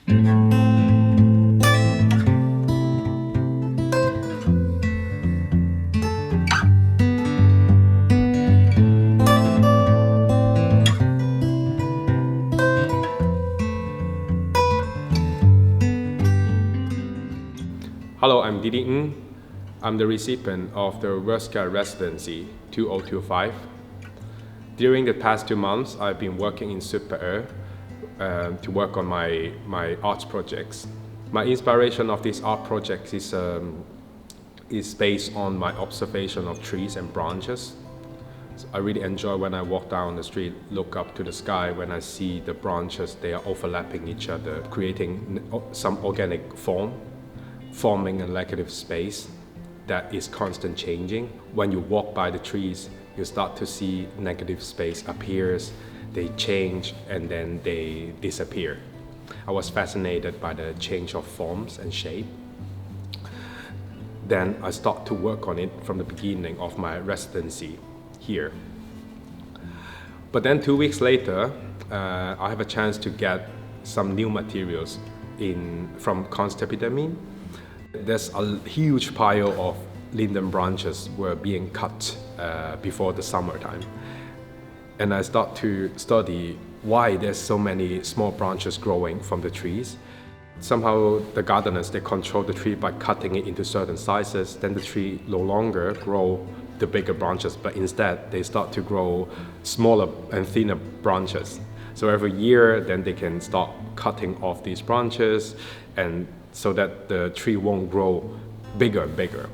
Hello, I'm Didi Ng. I'm the recipient of the Röhsska Residency 2025. During the past 2 months, I've been working in Super to work on my art projects. My inspiration of these art projects is based on my observation of trees and branches. So I really enjoy when I walk down the street, look up to the sky, when I see the branches, they are overlapping each other, creating some organic forming a negative space that is constant changing. When you walk by the trees, you start to see negative space appears, they change, and then they disappear. I was fascinated by the change of forms and shape. Then I start to work on it from the beginning of my residency here. But then 2 weeks later, I have a chance to get some new materials from Konstepidemi. There's a huge pile of linden branches were being cut before the summertime. And I start to study why there's so many small branches growing from the trees. Somehow the gardeners, they control the tree by cutting it into certain sizes. Then the tree no longer grow the bigger branches, but instead they start to grow smaller and thinner branches. So every year, then they can start cutting off these branches, and so that the tree won't grow bigger and bigger,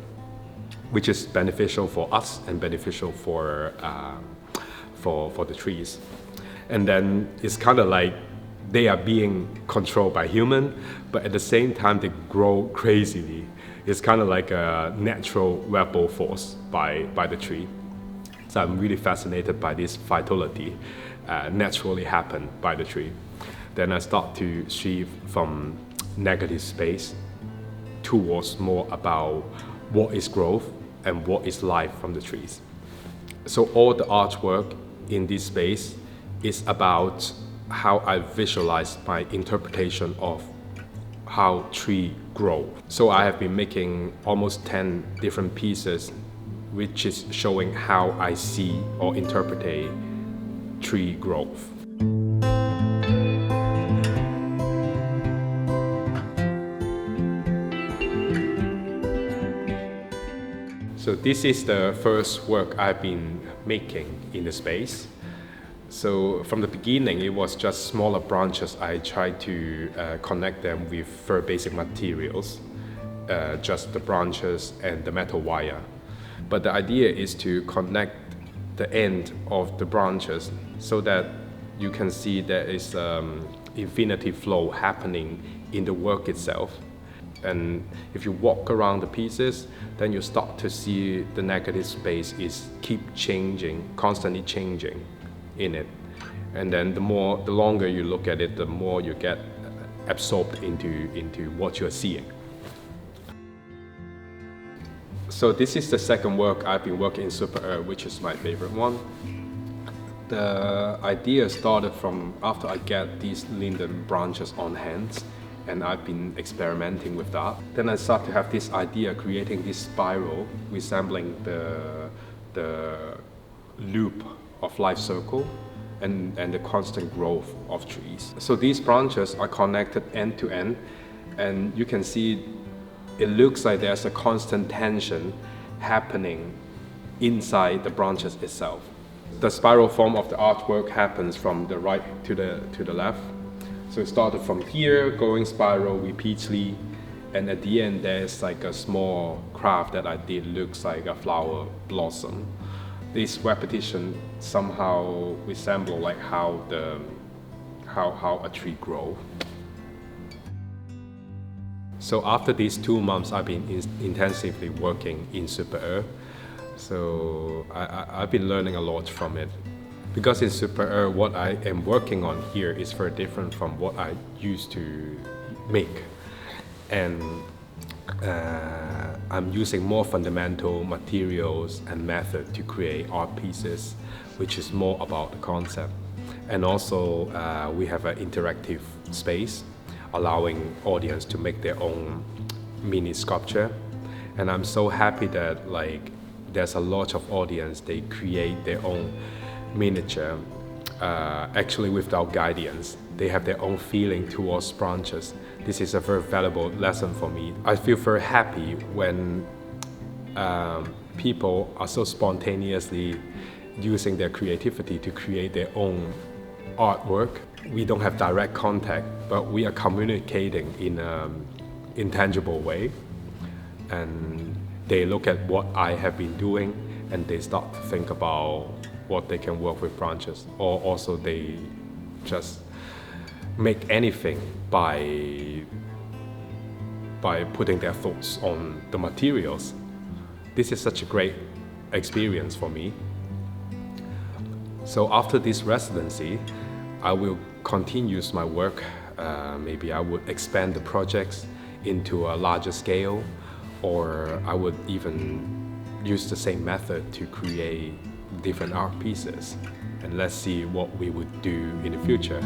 which is beneficial for us and beneficial for the trees. And then it's kind of like they are being controlled by human, but at the same time they grow crazily. It's kind of like a natural rebel force by the tree. So I'm really fascinated by this vitality naturally happen by the tree. Then I start to shift from negative space towards more about what is growth and what is life from the trees. So all the artwork in this space is about how I visualize my interpretation of how tree grow. So I have been making almost 10 different pieces, which is showing how I see or interpret tree growth. So this is the first work I've been making in the space. So from the beginning, it was just smaller branches. I tried to connect them with very basic materials, just the branches and the metal wire. But the idea is to connect the end of the branches so that you can see there is infinity flow happening in the work itself. And if you walk around the pieces, then you start to see the negative space is keep changing, constantly changing in it. And then the longer you look at it, the more you get absorbed into what you're seeing. So this is the second work I've been working in Super, which is my favorite one. The idea started from after I get these linden branches on hands, and I've been experimenting with that. Then I start to have this idea creating this spiral resembling the loop of life circle and the constant growth of trees. So these branches are connected end to end, and you can see it looks like there's a constant tension happening inside the branches itself. The spiral form of the artwork happens from the right to the left. So it started from here, going spiral repeatedly, and at the end there's like a small craft that I did, looks like a flower blossom. This repetition somehow resemble like how a tree grows. So after these 2 months, I've been intensively working in Super. So I've been learning a lot from it. Because in Super, what I am working on here is very different from what I used to make. And I'm using more fundamental materials and method to create art pieces, which is more about the concept. And also, we have an interactive space. allowing audience to make their own mini sculpture. And I'm so happy that like there's a lot of audience, they create their own miniature actually without guidance. They have their own feeling towards branches. This is a very valuable lesson for me. I feel very happy when people are so spontaneously using their creativity to create their own artwork. We don't have direct contact, but we are communicating in an intangible way. And they look at what I have been doing and they start to think about what they can work with branches. Or also they just make anything by putting their thoughts on the materials. This is such a great experience for me. So after this residency, I will continue my work. Maybe I would expand the projects into a larger scale, or I would even use the same method to create different art pieces. And let's see what we would do in the future.